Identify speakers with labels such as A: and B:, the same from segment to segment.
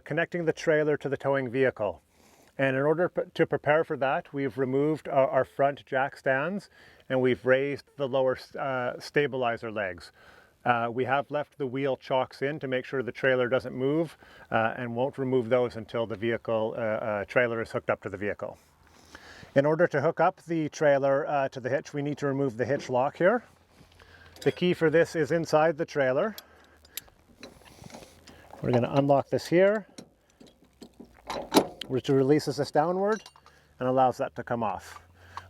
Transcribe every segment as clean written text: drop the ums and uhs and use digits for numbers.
A: connecting the trailer to the towing vehicle. And in order to prepare for that, we've removed our front jack stands and we've raised the lower stabilizer legs. We have left the wheel chocks in to make sure the trailer doesn't move and won't remove those until the vehicle trailer is hooked up to the vehicle. In order to hook up the trailer to the hitch, we need to remove the hitch lock here. The key for this is inside the trailer. We're going to unlock this here, which releases this downward and allows that to come off.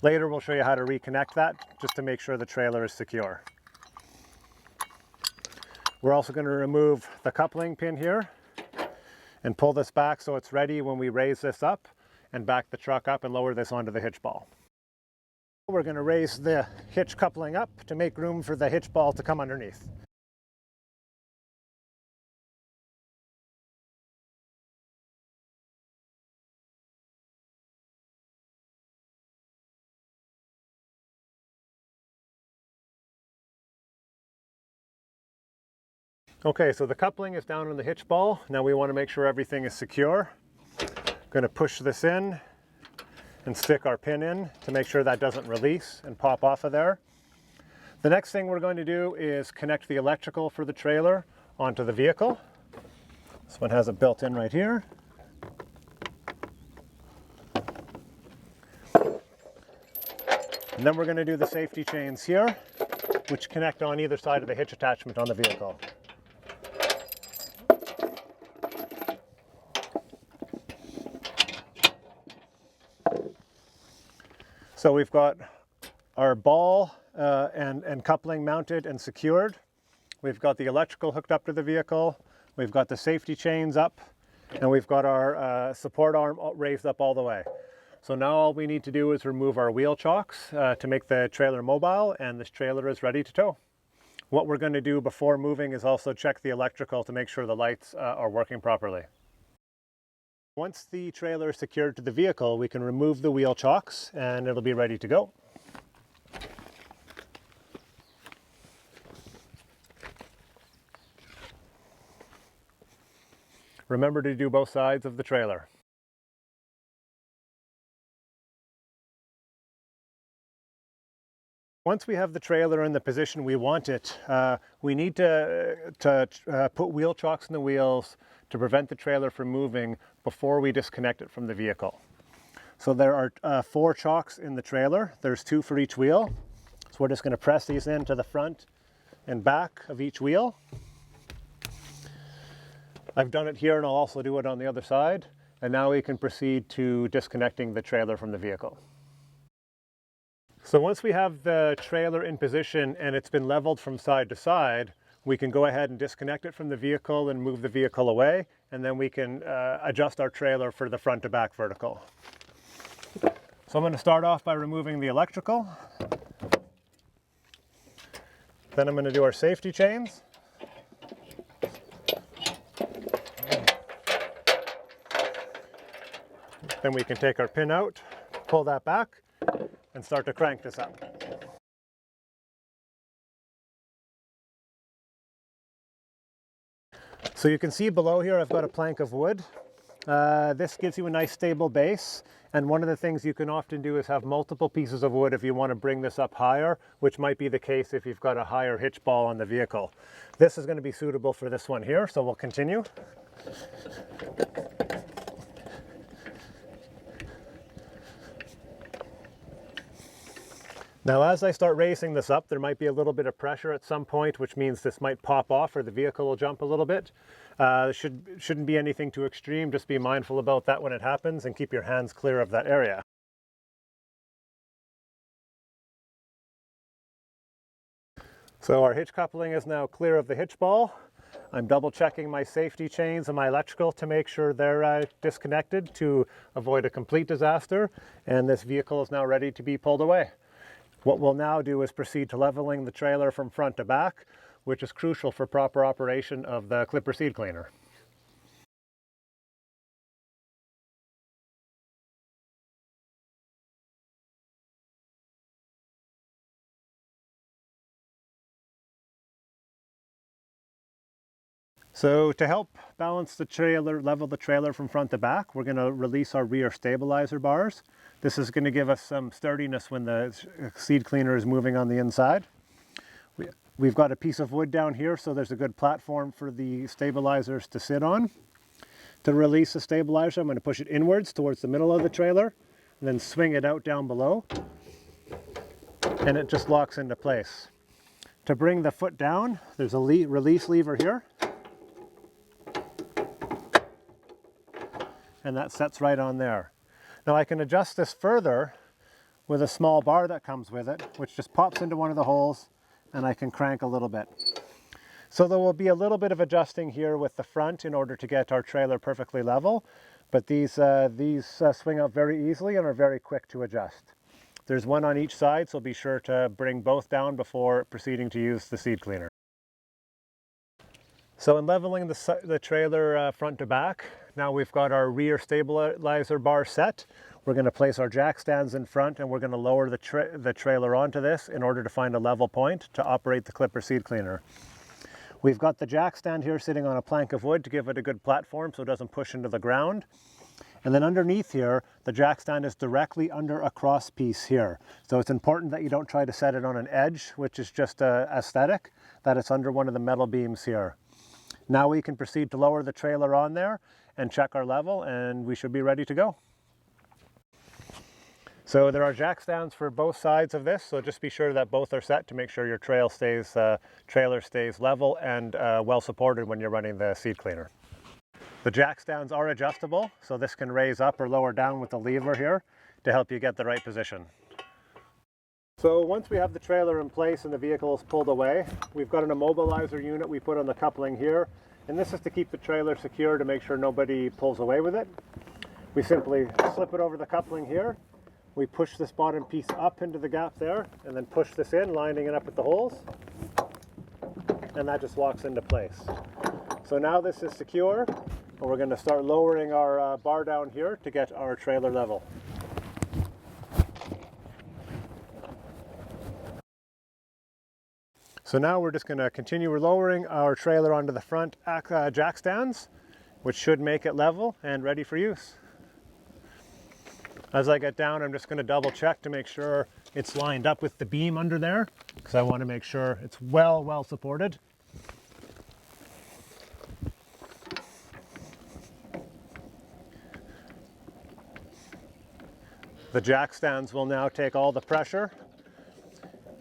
A: Later we'll show you how to reconnect that just to make sure the trailer is secure. We're also going to remove the coupling pin here and pull this back so it's ready when we raise this up and back the truck up and lower this onto the hitch ball. We're going to raise the hitch coupling up to make room for the hitch ball to come underneath. Okay, so the coupling is down on the hitch ball. Now we want to make sure everything is secure. Going to push this in and stick our pin in to make sure that doesn't release and pop off of there. The next thing we're going to do is connect the electrical for the trailer onto the vehicle. This one has it built in right here. And then we're going to do the safety chains here, which connect on either side of the hitch attachment on the vehicle. So we've got our ball and coupling mounted and secured. We've got the electrical hooked up to the vehicle. We've got the safety chains up, and we've got our support arm raised up all the way. So now all we need to do is remove our wheel chocks to make the trailer mobile, and this trailer is ready to tow. What we're going to do before moving is also check the electrical to make sure the lights are working properly. Once the trailer is secured to the vehicle, we can remove the wheel chocks and it'll be ready to go. Remember to do both sides of the trailer. Once we have the trailer in the position we want it, we need to put wheel chocks in the wheels to prevent the trailer from moving before we disconnect it from the vehicle. So there are 4 chocks in the trailer. There's 2 for each wheel. So we're just going to press these into the front and back of each wheel. I've done it here and I'll also do it on the other side. And now we can proceed to disconnecting the trailer from the vehicle. So once we have the trailer in position and it's been leveled from side to side, we can go ahead and disconnect it from the vehicle and move the vehicle away, and then we can adjust our trailer for the front to back vertical. So I'm going to start off by removing the electrical. Then I'm going to do our safety chains. Then we can take our pin out, pull that back, and start to crank this up. So you can see below here I've got a plank of wood. This gives you a nice stable base, and one of the things you can often do is have multiple pieces of wood if you want to bring this up higher, which might be the case if you've got a higher hitch ball on the vehicle. This is going to be suitable for this one here, so we'll continue. Now as I start raising this up, there might be a little bit of pressure at some point, which means this might pop off or the vehicle will jump a little bit. Shouldn't be anything too extreme, just be mindful about that when it happens and keep your hands clear of that area. So our hitch coupling is now clear of the hitch ball. I'm double checking my safety chains and my electrical to make sure they're disconnected to avoid a complete disaster, and this vehicle is now ready to be pulled away. What we'll now do is proceed to leveling the trailer from front to back, which is crucial for proper operation of the clipper seed cleaner. So to help balance the trailer, level the trailer from front to back, we're going to release our rear stabilizer bars. This is going to give us some sturdiness when the seed cleaner is moving on the inside. We've got a piece of wood down here, so there's a good platform for the stabilizers to sit on. To release the stabilizer, I'm going to push it inwards towards the middle of the trailer, and then swing it out down below, and it just locks into place. To bring the foot down, there's a release lever here, and that sets right on there. Now I can adjust this further with a small bar that comes with it, which just pops into one of the holes, and I can crank a little bit. So there will be a little bit of adjusting here with the front in order to get our trailer perfectly level, but these swing out very easily and are very quick to adjust. There's one on each side, so be sure to bring both down before proceeding to use the seed cleaner. So in leveling the trailer front to back, now we've got our rear stabilizer bar set. We're going to place our jack stands in front, and we're going to lower the trailer onto this in order to find a level point to operate the clipper seed cleaner. We've got the jack stand here sitting on a plank of wood to give it a good platform so it doesn't push into the ground. And then underneath here, the jack stand is directly under a cross piece here. So it's important that you don't try to set it on an edge, which is just aesthetic, that it's under one of the metal beams here. Now we can proceed to lower the trailer on there and check our level, and we should be ready to go. So there are jack stands for both sides of this, so just be sure that both are set to make sure your trailer stays level and well supported when you're running the seed cleaner. The jack stands are adjustable, so this can raise up or lower down with the lever here to help you get the right position. So once we have the trailer in place and the vehicle is pulled away, we've got an immobilizer unit we put on the coupling here, and this is to keep the trailer secure to make sure nobody pulls away with it. We simply slip it over the coupling here. We push this bottom piece up into the gap there, and then push this in, lining it up with the holes, and that just locks into place. So now this is secure, and we're going to start lowering our bar down here to get our trailer level. So now we're just going to continue lowering our trailer onto the front jack stands, which should make it level and ready for use. As I get down, I'm just going to double check to make sure it's lined up with the beam under there, because I want to make sure it's well supported. The jack stands will now take all the pressure,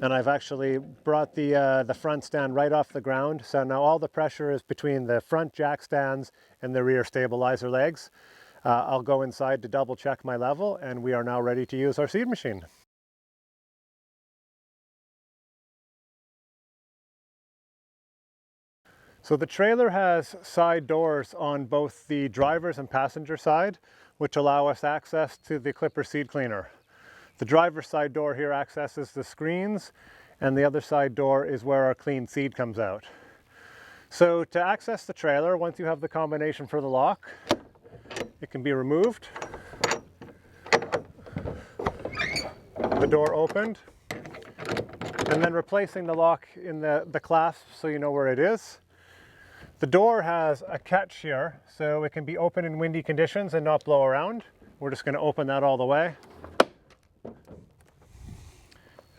A: and I've actually brought the front stand right off the ground, so now all the pressure is between the front jack stands and the rear stabilizer legs. I'll go inside to double check my level, and we are now ready to use our seed machine. So the trailer has side doors on both the driver's and passenger side, which allow us access to the clipper seed cleaner. The driver's side door here accesses the screens, and the other side door is where our clean seed comes out. So to access the trailer, once you have the combination for the lock, it can be removed, the door opened, and then replacing the lock in the clasp so you know where it is. The door has a catch here, so it can be open in windy conditions and not blow around. We're just going to open that all the way.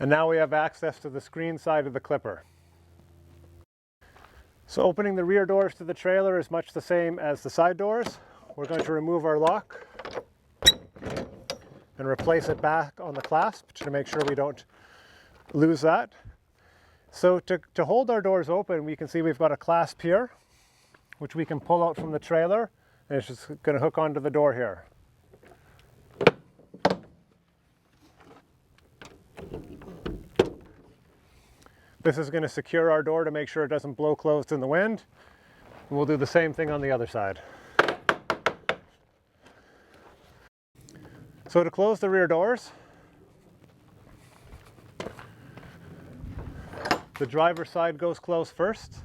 A: And now we have access to the screen side of the clipper. So opening the rear doors to the trailer is much the same as the side doors. We're going to remove our lock and replace it back on the clasp to make sure we don't lose that. So to hold our doors open, we can see we've got a clasp here, which we can pull out from the trailer, and it's just going to hook onto the door here. This is going to secure our door to make sure it doesn't blow closed in the wind. And we'll do the same thing on the other side. So to close the rear doors, the driver's side goes closed first,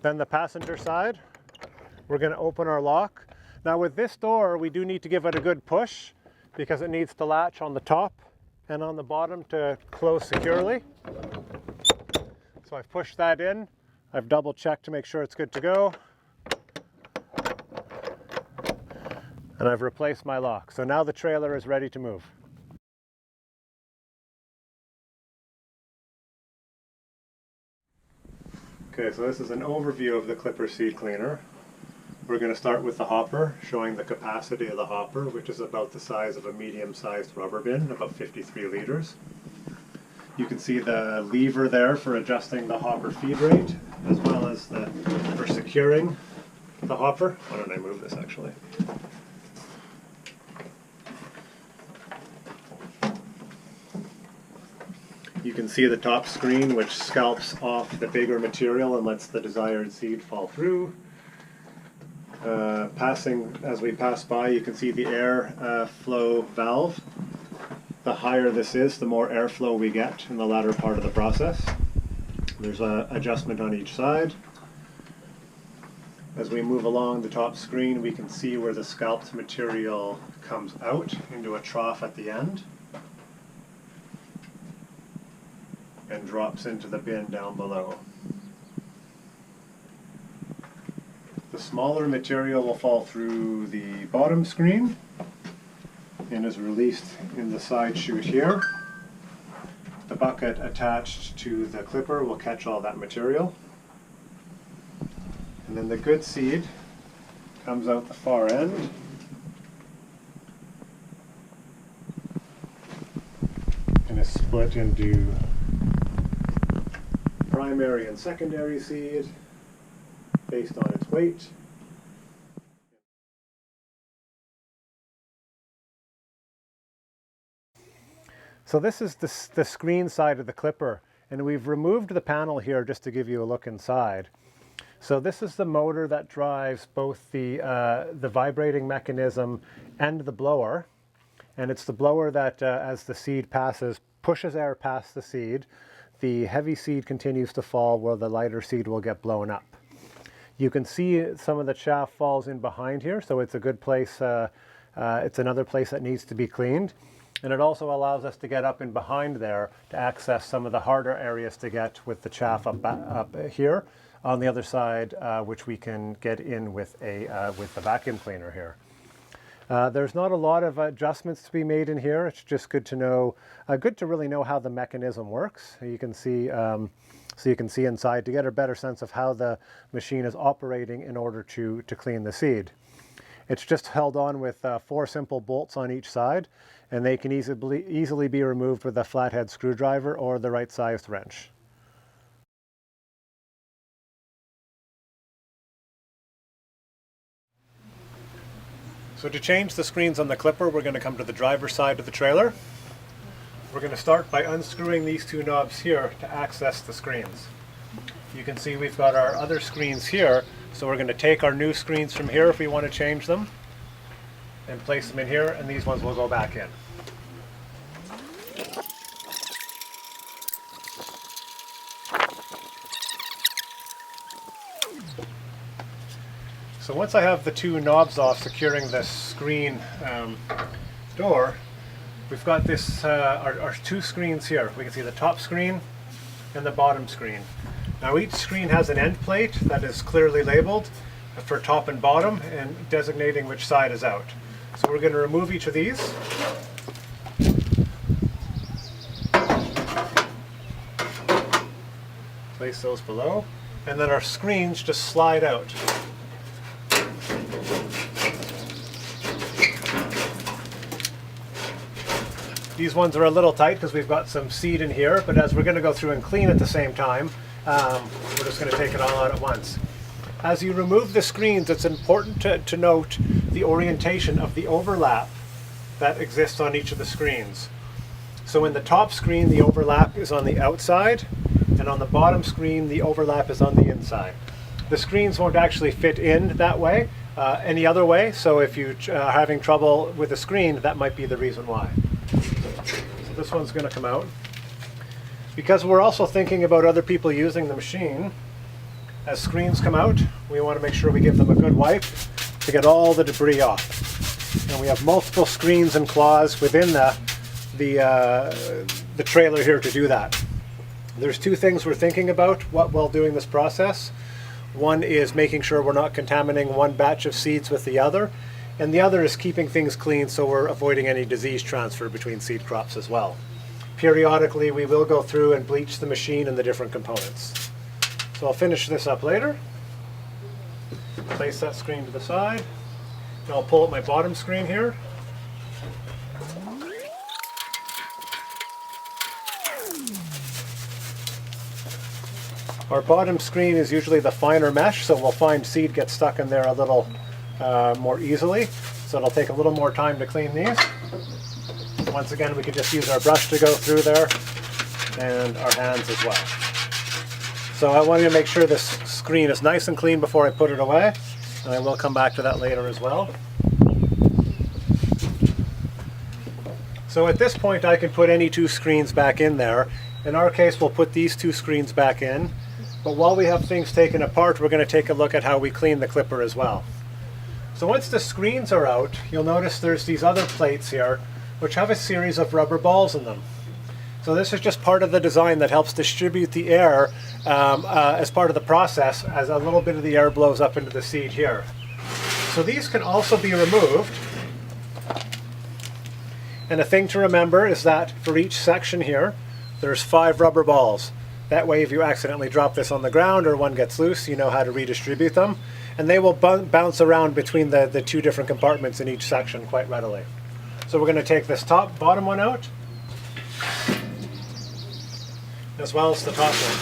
A: then the passenger side. We're going to open our lock. Now with this door, we do need to give it a good push because it needs to latch on the top and on the bottom to close securely. So I've pushed that in, I've double checked to make sure it's good to go. And I've replaced my lock. So now the trailer is ready to move. Okay, so this is an overview of the Clipper seed cleaner. We're going to start with the hopper, showing the capacity of the hopper, which is about the size of a medium-sized rubber bin, about 53 liters. You can see the lever there for adjusting the hopper feed rate, as well as for securing the hopper. Why don't I move this actually? You can see the top screen, which scalps off the bigger material and lets the desired seed fall through. As we pass by, you can see the air flow valve. The higher this is, the more airflow we get in the latter part of the process. There's an adjustment on each side. As we move along the top screen, we can see where the scalped material comes out into a trough at the end and drops into the bin down below. The smaller material will fall through the bottom screen and is released in the side chute here. The bucket attached to the clipper will catch all that material. And then the good seed comes out the far end. And is split into primary and secondary seed based on its weight. So this is the screen side of the clipper, and we've removed the panel here just to give you a look inside. So this is the motor that drives both the vibrating mechanism and the blower, and it's the blower that as the seed passes, pushes air past the seed. The heavy seed continues to fall where the lighter seed will get blown up. You can see some of the chaff falls in behind here, so it's a good place, it's another place that needs to be cleaned. And it also allows us to get up in behind there to access some of the harder areas to get with the chaff up here on the other side, which we can get in with the vacuum cleaner here. There's not a lot of adjustments to be made in here. It's just good to know, good to really know how the mechanism works. You can see, so you can see inside to get a better sense of how the machine is operating in order to clean the seed. It's just held on with 4 simple bolts on each side, and they can easily be removed with a flathead screwdriver or the right-sized wrench. So to change the screens on the clipper, we're going to come to the driver's side of the trailer. We're going to start by unscrewing these 2 knobs here to access the screens. You can see we've got our other screens here, so we're going to take our new screens from here if we want to change them and place them in here, and these ones will go back in. So once I have the 2 knobs off securing the screen door, we've got this our 2 screens here. We can see the top screen and the bottom screen. Now each screen has an end plate that is clearly labeled for top and bottom and designating which side is out. So we're going to remove each of these. Place those below, and then our screens just slide out. These ones are a little tight because we've got some seed in here, but as we're going to go through and clean at the same time, we're just going to take it all out at once. As you remove the screens, it's important to note the orientation of the overlap that exists on each of the screens. So in the top screen, the overlap is on the outside, and on the bottom screen, the overlap is on the inside. The screens won't actually fit in that way, any other way, so if you are having trouble with the screen, that might be the reason why. So this one's going to come out. Because we're also thinking about other people using the machine, as screens come out, we want to make sure we give them a good wipe to get all the debris off. And we have multiple screens and claws within the trailer here to do that. There's two things we're thinking about while doing this process. One is making sure we're not contaminating one batch of seeds with the other, and the other is keeping things clean so we're avoiding any disease transfer between seed crops as well. Periodically, we will go through and bleach the machine and the different components. So I'll finish this up later. Place that screen to the side. And I'll pull up my bottom screen here. Our bottom screen is usually the finer mesh, so we'll find seed gets stuck in there a little more easily. So it'll take a little more time to clean these. Once again, we can just use our brush to go through there, and our hands as well. So I want to make sure this screen is nice and clean before I put it away, and I will come back to that later as well. So at this point I can put any two screens back in there. In our case, we'll put these two screens back in. But while we have things taken apart, we're going to take a look at how we clean the clipper as well. So once the screens are out, you'll notice there's these other plates here which have a series of rubber balls in them. So this is just part of the design that helps distribute the air as part of the process as a little bit of the air blows up into the seed here. So these can also be removed. And a thing to remember is that for each section here, there's 5 rubber balls. That way if you accidentally drop this on the ground or one gets loose, you know how to redistribute them. And they will bounce around between the two different compartments in each section quite readily. So we're going to take this bottom one out, as well as the top one.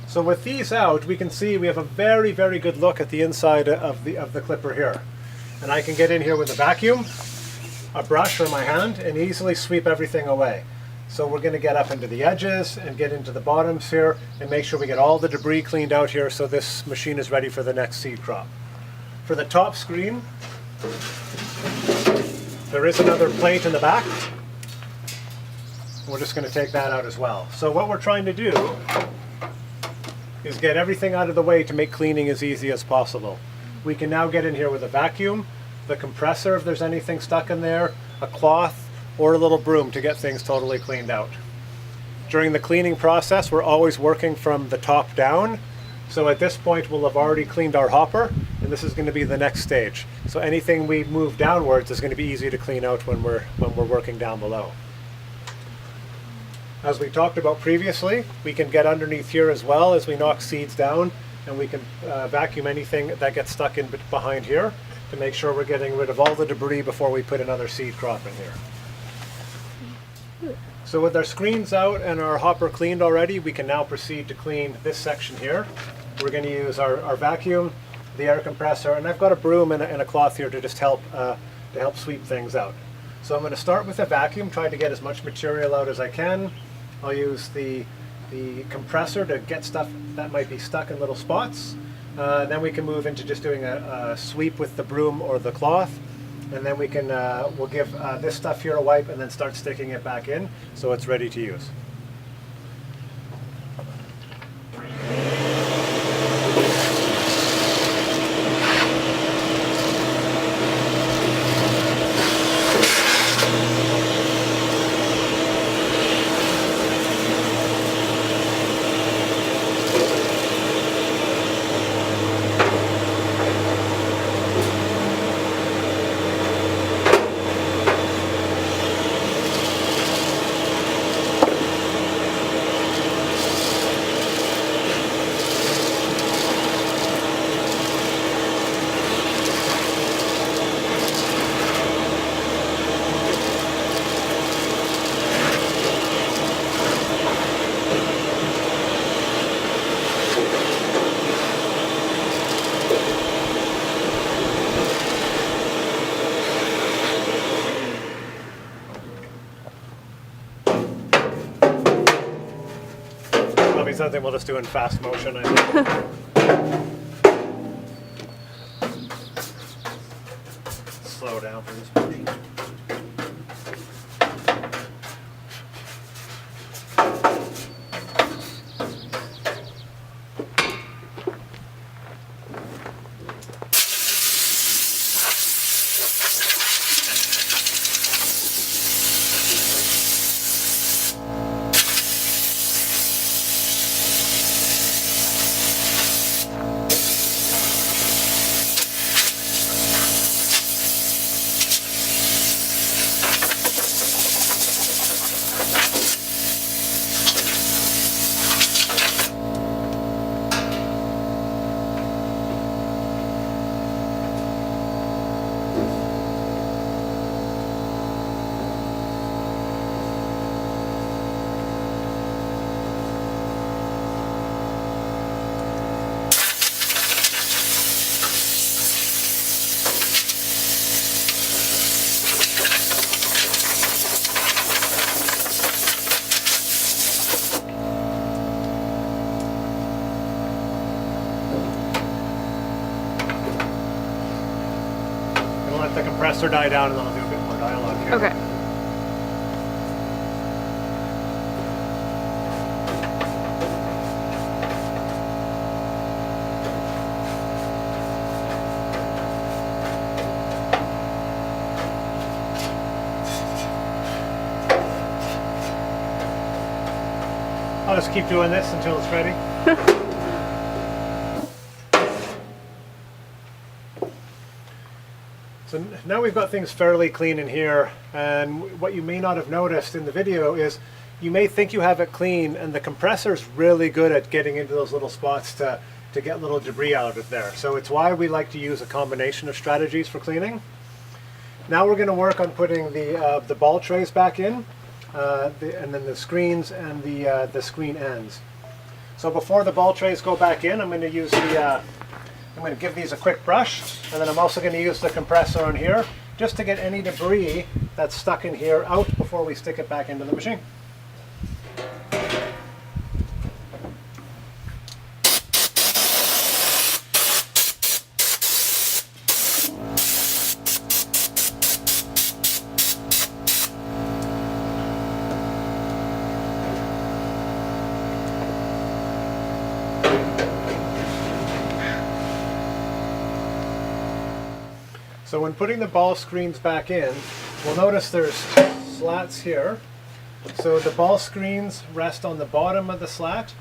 A: So with these out, we can see we have a very, very good look at the inside of the clipper here. And I can get in here with a vacuum, a brush or my hand, and easily sweep everything away. So we're going to get up into the edges and get into the bottoms here and make sure we get all the debris cleaned out here so this machine is ready for the next seed crop. For the top screen, there is another plate in the back. We're just going to take that out as well. So what we're trying to do is get everything out of the way to make cleaning as easy as possible. We can now get in here with a vacuum, the compressor if there's anything stuck in there, a cloth, or a little broom to get things totally cleaned out. During the cleaning process, we're always working from the top down. So at this point, we'll have already cleaned our hopper, and this is going to be the next stage. So anything we move downwards is going to be easy to clean out when we're working down below. As we talked about previously, we can get underneath here as well as we knock seeds down, and we can vacuum anything that gets stuck in behind here to make sure we're getting rid of all the debris before we put another seed crop in here. So with our screens out and our hopper cleaned already, we can now proceed to clean this section here. We're going to use our vacuum, the air compressor, and I've got a broom and a cloth here to just help sweep things out. So I'm going to start with a vacuum, try to get as much material out as I can. I'll use the compressor to get stuff that might be stuck in little spots. Then we can move into just doing a sweep with the broom or the cloth. And then we can, we'll give this stuff here a wipe and then start sticking it back in so it's ready to use. Something we'll just do in fast motion, I think. Slow down for this portion. the compressor die down and then I'll do a bit more dialogue here.
B: Okay.
A: I'll just keep doing this until it's ready. So now we've got things fairly clean in here, and what you may not have noticed in the video is you may think you have it clean, and the compressor's really good at getting into those little spots to get little debris out of there. So it's why we like to use a combination of strategies for cleaning. Now we're going to work on putting the ball trays back in, and then the screens and the screen ends. So before the ball trays go back in, I'm going to use I'm going to give these a quick brush, and then I'm also going to use the compressor on here just to get any debris that's stuck in here out before we stick it back into the machine. So when putting the ball screens back in, we'll notice there's slats here. So the ball screens rest on the bottom of the slat,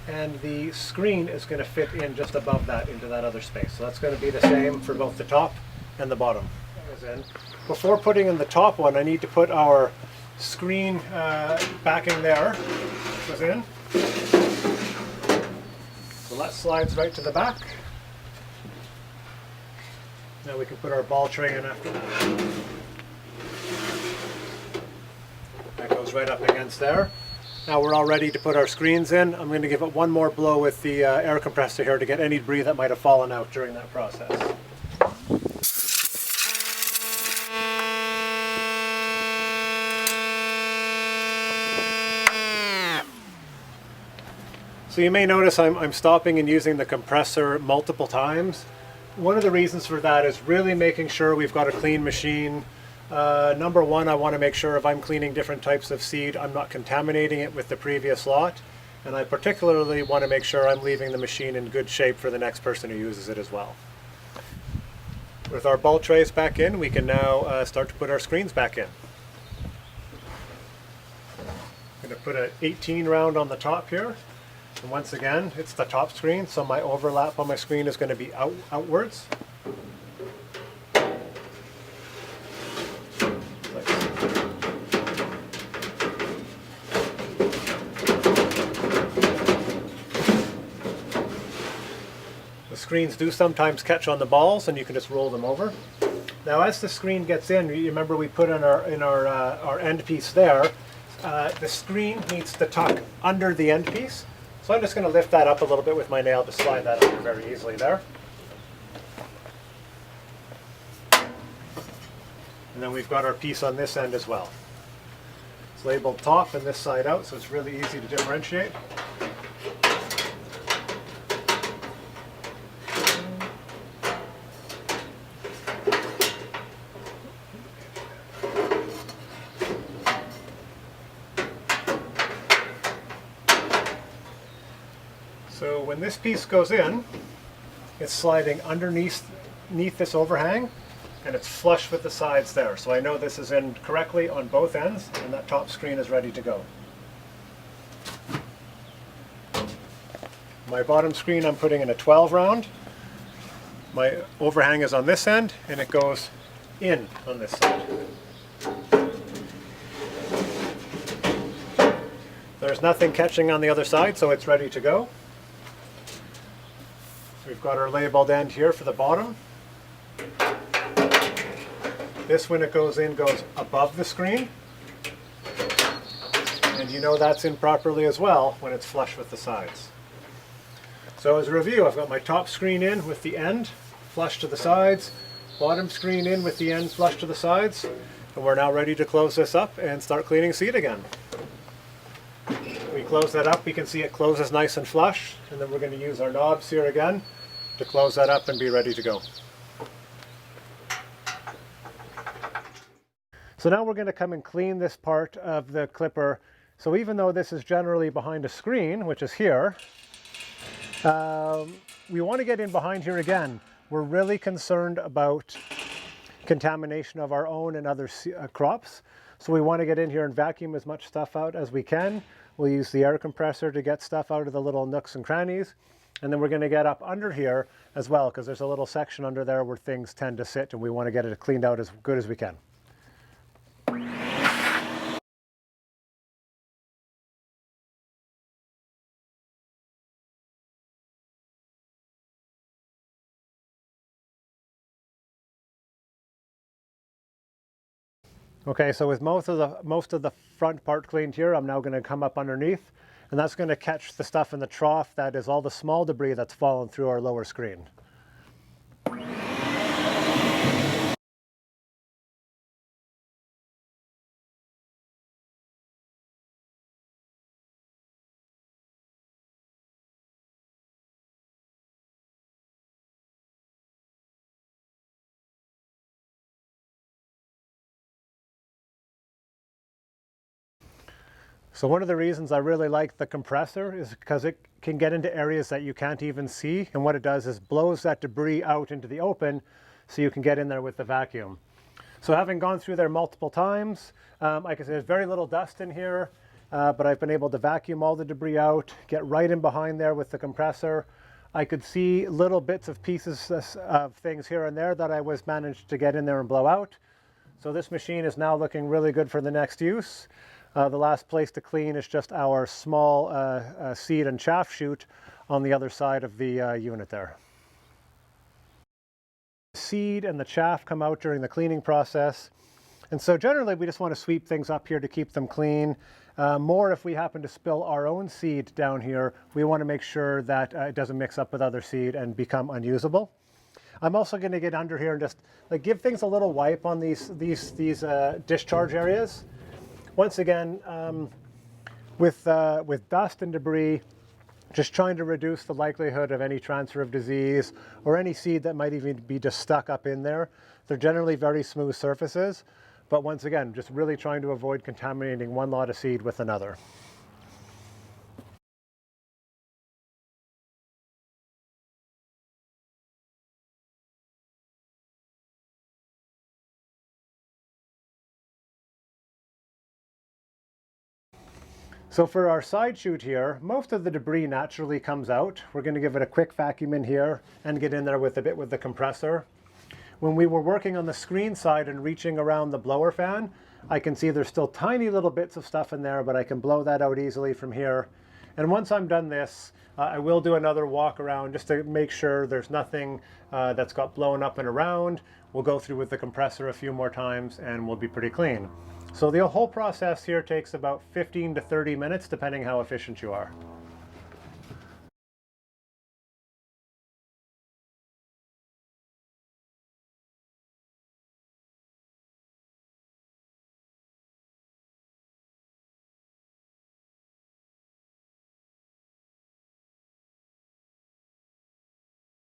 A: and the screen is going to fit in just above that into that other space. So that's going to be the same for both the top and the bottom. Before putting in the top one, I need to put our screen backing there. Goes in. So that slides right to the back. Now we can put our ball tray in after that. That goes right up against there. Now we're all ready to put our screens in. I'm going to give it one more blow with the air compressor here to get any debris that might have fallen out during that process. So you may notice I'm stopping and using the compressor multiple times. One of the reasons for that is really making sure we've got a clean machine. Number one, I want to make sure if I'm cleaning different types of seed, I'm not contaminating it with the previous lot. And I particularly want to make sure I'm leaving the machine in good shape for the next person who uses it as well. With our ball trays back in, we can now start to put our screens back in. I'm going to put an 18 round on the top here. And once again, it's the top screen, so my overlap on my screen is going to be outwards. The screens do sometimes catch on the balls, and you can just roll them over. Now, as the screen gets in, you remember we put in our end piece there. The screen needs to tuck under the end piece. So I'm just going to lift that up a little bit with my nail to slide that under very easily there. And then we've got our piece on this end as well. It's labeled top and this side out, so it's really easy to differentiate. So when this piece goes in, it's sliding underneath this overhang, and it's flush with the sides there. So I know this is in correctly on both ends, and that top screen is ready to go. My bottom screen I'm putting in a 12 round. My overhang is on this end, and it goes in on this side. There's nothing catching on the other side, so it's ready to go. We've got our labeled end here for the bottom. This, when it goes in, goes above the screen. And you know that's in properly as well when it's flush with the sides. So as a review, I've got my top screen in with the end flush to the sides, bottom screen in with the end flush to the sides, and we're now ready to close this up and start cleaning seed again. We close that up, we can see it closes nice and flush, and then we're going to use our knobs here again to close that up and be ready to go. So now we're going to come and clean this part of the clipper. So even though this is generally behind a screen, which is here, we want to get in behind here again. We're really concerned about contamination of our own and other crops. So we want to get in here and vacuum as much stuff out as we can. We'll use the air compressor to get stuff out of the little nooks and crannies. And then we're going to get up under here as well, because there's a little section under there where things tend to sit, and we want to get it cleaned out as good as we can. Okay, so with most of the front part cleaned here, I'm now going to come up underneath, and that's going to catch the stuff in the trough that is all the small debris that's fallen through our lower screen. So one of the reasons I really like the compressor is because it can get into areas that you can't even see, and what it does is blows that debris out into the open so you can get in there with the vacuum. So having gone through there multiple times, like I said, there's very little dust in here, but I've been able to vacuum all the debris out, get right in behind there with the compressor. I could see little bits of pieces of things here and there that I was managed to get in there and blow out. So this machine is now looking really good for the next use. The last place to clean is just our small seed and chaff chute on the other side of the unit there. The seed and the chaff come out during the cleaning process. And so generally we just want to sweep things up here to keep them clean. More if we happen to spill our own seed down here, we want to make sure that it doesn't mix up with other seed and become unusable. I'm also going to get under here and just give things a little wipe on these discharge areas. Once again, with dust and debris, just trying to reduce the likelihood of any transfer of disease or any seed that might even be just stuck up in there. They're generally very smooth surfaces, but once again, just really trying to avoid contaminating one lot of seed with another. So for our side chute here, most of the debris naturally comes out. We're going to give it a quick vacuum in here and get in there with a bit with the compressor. When we were working on the screen side and reaching around the blower fan, I can see there's still tiny little bits of stuff in there, but I can blow that out easily from here. And once I'm done this, I will do another walk around just to make sure there's nothing that's got blown up and around. We'll go through with the compressor a few more times and we'll be pretty clean. So the whole process here takes about 15 to 30 minutes, depending how efficient you are.